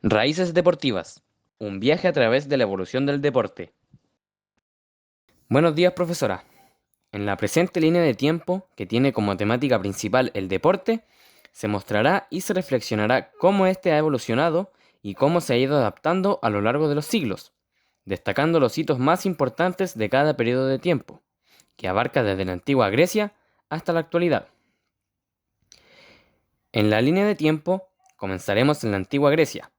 Raíces deportivas. Un viaje a través de la evolución del deporte. Buenos días, profesora. En la presente línea de tiempo, que tiene como temática principal el deporte, se mostrará y se reflexionará cómo éste ha evolucionado y cómo se ha ido adaptando a lo largo de los siglos, destacando los hitos más importantes de cada periodo de tiempo, que abarca desde la antigua Grecia hasta la actualidad. En la línea de tiempo, comenzaremos en la antigua Grecia,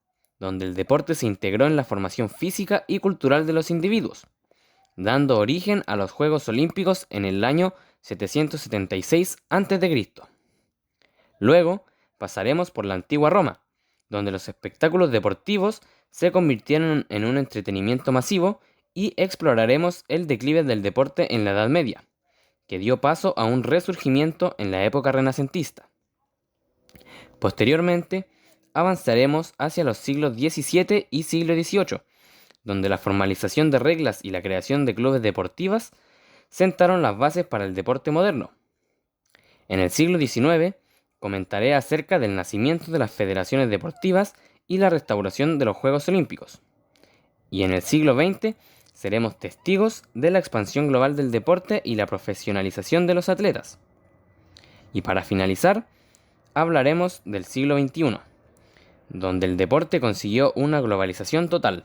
donde el deporte se integró en la formación física y cultural de los individuos, dando origen a los Juegos Olímpicos en el año 776 a.C. Luego pasaremos por la antigua Roma, donde los espectáculos deportivos se convirtieron en un entretenimiento masivo y exploraremos el declive del deporte en la Edad Media, que dio paso a un resurgimiento en la época renacentista. Posteriormente, avanzaremos hacia los siglos XVII y siglo XVIII, donde la formalización de reglas y la creación de clubes deportivas sentaron las bases para el deporte moderno. En el siglo XIX, comentaré acerca del nacimiento de las federaciones deportivas y la restauración de los Juegos Olímpicos. Y en el siglo XX, seremos testigos de la expansión global del deporte y la profesionalización de los atletas. Y para finalizar, hablaremos del siglo XXI, donde el deporte consiguió una globalización total.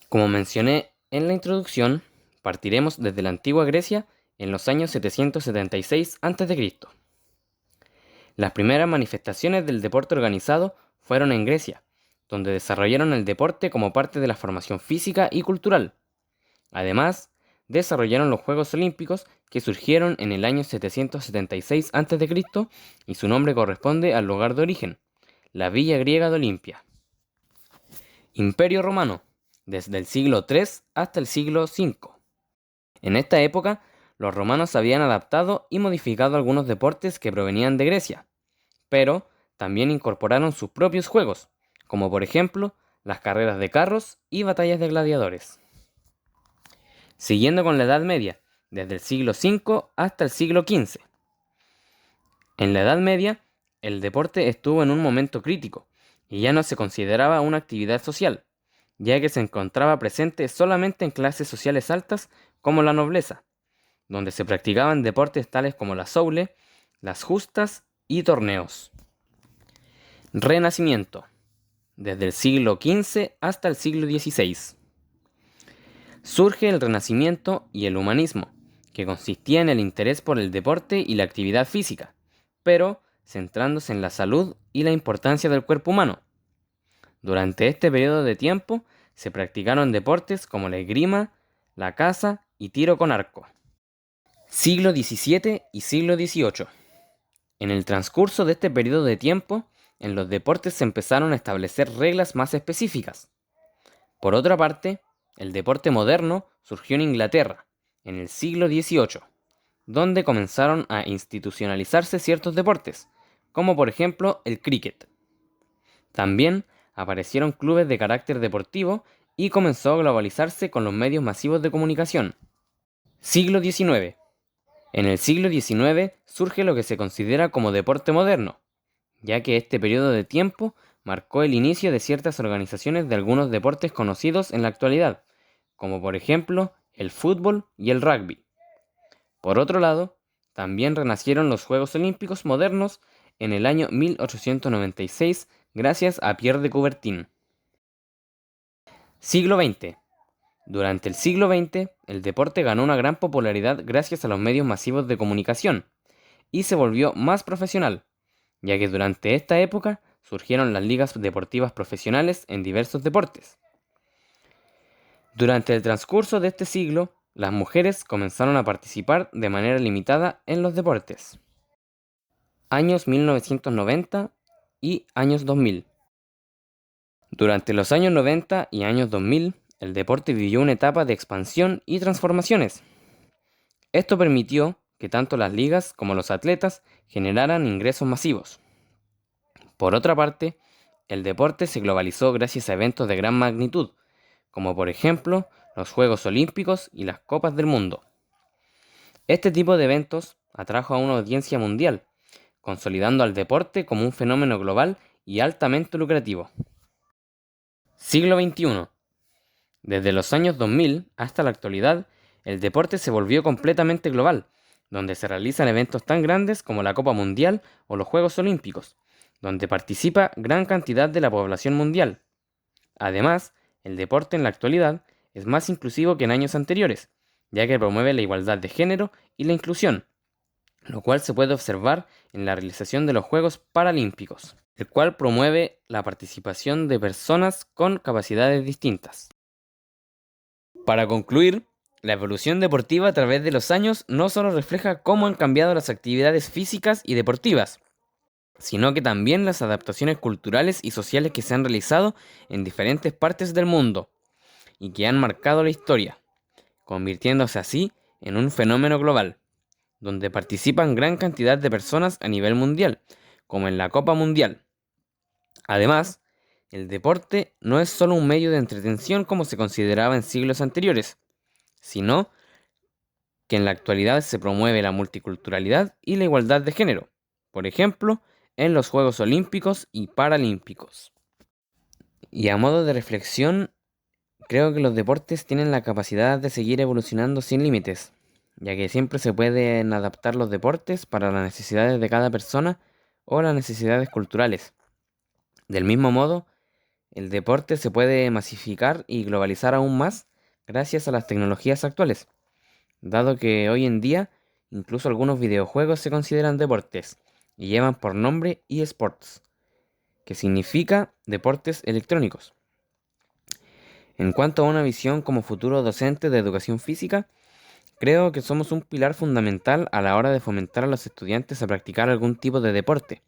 Como mencioné en la introducción, partiremos desde la antigua Grecia en los años 776 a.C. Las primeras manifestaciones del deporte organizado fueron en Grecia, donde desarrollaron el deporte como parte de la formación física y cultural. Además, desarrollaron los Juegos Olímpicos que surgieron en el año 776 a.C. y su nombre corresponde al lugar de origen, la villa griega de Olimpia. Imperio Romano, desde el siglo III hasta el siglo V. En esta época, los romanos habían adaptado y modificado algunos deportes que provenían de Grecia, pero también incorporaron sus propios juegos, como por ejemplo las carreras de carros y batallas de gladiadores. Siguiendo con la Edad Media, desde el siglo V hasta el siglo XV. En la Edad Media, el deporte estuvo en un momento crítico y ya no se consideraba una actividad social, ya que se encontraba presente solamente en clases sociales altas como la nobleza, donde se practicaban deportes tales como la soule, las justas y torneos. Renacimiento, desde el siglo XV hasta el siglo XVI. Surge el Renacimiento y el humanismo, que consistía en el interés por el deporte y la actividad física, pero centrándose en la salud y la importancia del cuerpo humano. Durante este periodo de tiempo se practicaron deportes como la esgrima, la caza y tiro con arco. Siglo XVII y siglo XVIII. En el transcurso de este periodo de tiempo, en los deportes se empezaron a establecer reglas más específicas. Por otra parte, el deporte moderno surgió en Inglaterra, en el siglo XVIII, donde comenzaron a institucionalizarse ciertos deportes, como por ejemplo el cricket. También aparecieron clubes de carácter deportivo y comenzó a globalizarse con los medios masivos de comunicación. Siglo XIX. En el siglo XIX surge lo que se considera como deporte moderno, ya que este periodo de tiempo marcó el inicio de ciertas organizaciones de algunos deportes conocidos en la actualidad, como por ejemplo el fútbol y el rugby. Por otro lado, también renacieron los Juegos Olímpicos modernos en el año 1896 gracias a Pierre de Coubertin. Siglo XX. Durante el siglo XX, el deporte ganó una gran popularidad gracias a los medios masivos de comunicación y se volvió más profesional, ya que durante esta época surgieron las ligas deportivas profesionales en diversos deportes. Durante el transcurso de este siglo, las mujeres comenzaron a participar de manera limitada en los deportes. Años 1990 y años 2000. Durante los años 90 y años 2000, el deporte vivió una etapa de expansión y transformaciones. Esto permitió que tanto las ligas como los atletas generaran ingresos masivos. Por otra parte, el deporte se globalizó gracias a eventos de gran magnitud, como por ejemplo los Juegos Olímpicos y las Copas del Mundo. Este tipo de eventos atrajo a una audiencia mundial, consolidando al deporte como un fenómeno global y altamente lucrativo. Siglo XXI. Desde los años 2000 hasta la actualidad, el deporte se volvió completamente global, donde se realizan eventos tan grandes como la Copa Mundial o los Juegos Olímpicos, donde participa gran cantidad de la población mundial. Además, el deporte en la actualidad es más inclusivo que en años anteriores, ya que promueve la igualdad de género y la inclusión, lo cual se puede observar en la realización de los Juegos Paralímpicos, el cual promueve la participación de personas con capacidades distintas. Para concluir, la evolución deportiva a través de los años no solo refleja cómo han cambiado las actividades físicas y deportivas, sino que también las adaptaciones culturales y sociales que se han realizado en diferentes partes del mundo y que han marcado la historia, convirtiéndose así en un fenómeno global, donde participan gran cantidad de personas a nivel mundial, como en la Copa Mundial. Además, el deporte no es solo un medio de entretención como se consideraba en siglos anteriores, sino que en la actualidad se promueve la multiculturalidad y la igualdad de género, por ejemplo, en los Juegos Olímpicos y Paralímpicos. Y a modo de reflexión, creo que los deportes tienen la capacidad de seguir evolucionando sin límites, ya que siempre se pueden adaptar los deportes para las necesidades de cada persona o las necesidades culturales. Del mismo modo, el deporte se puede masificar y globalizar aún más gracias a las tecnologías actuales, dado que hoy en día incluso algunos videojuegos se consideran deportes y llevan por nombre eSports, que significa deportes electrónicos. En cuanto a una visión como futuro docente de educación física, creo que somos un pilar fundamental a la hora de fomentar a los estudiantes a practicar algún tipo de deporte,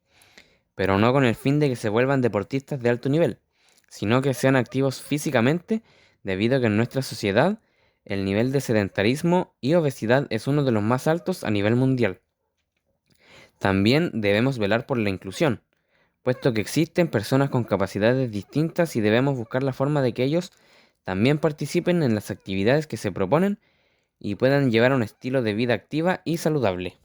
pero no con el fin de que se vuelvan deportistas de alto nivel, sino que sean activos físicamente, debido a que en nuestra sociedad el nivel de sedentarismo y obesidad es uno de los más altos a nivel mundial. También debemos velar por la inclusión, puesto que existen personas con capacidades distintas y debemos buscar la forma de que ellos también participen en las actividades que se proponen y puedan llevar un estilo de vida activa y saludable.